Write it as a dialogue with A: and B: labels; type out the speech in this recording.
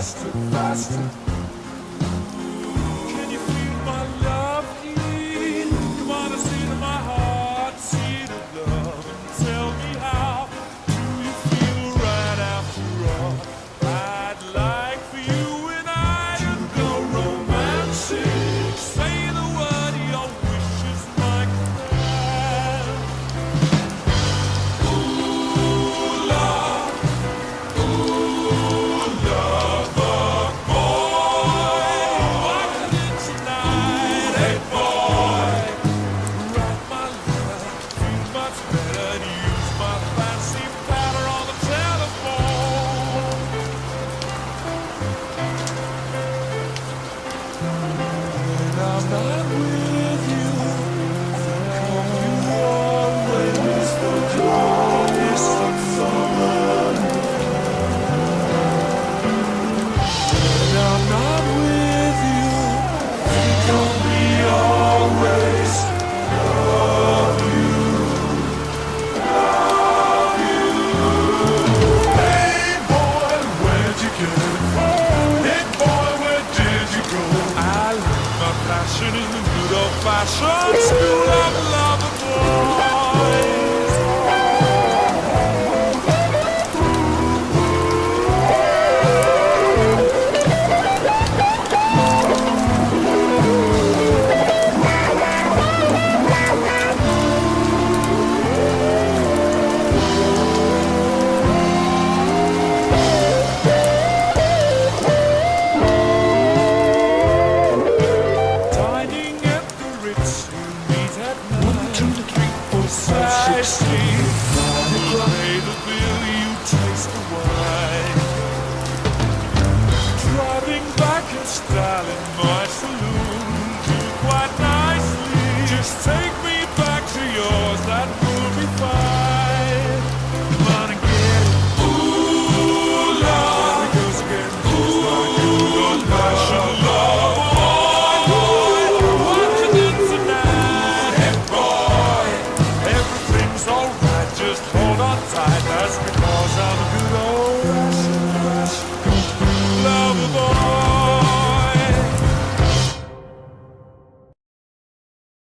A: faster, faster. Can you feel my love heat? Come on and see to my heart, seed of love, and tell me how do you feel right after all? I'd like for you and I to go romantic. Say the word, your wish is my command. Ooh, love, lover boy, walking in tonight, hey boy. Write my letter, feel much better, and use my fancy patter on the telephone. When I'm not with you, come you always the darkest of summer. When I'm not with you, think of me always. Love you, love you. Hey boy, where'd you get it from? Hey boy, where did you go? I learned my passion in the good old fashioned school of lover boys. Dining at the Ritz, you meet at 9. 1, 2, 3, 4, 5, 6, 7. You pay the bill, you taste the wine. Driving back in style in my saloon, do quite nicely. Just take me back to yours, that will be fine. Come on and get it. Ooh, love. Because again, ooh, like good old fashioned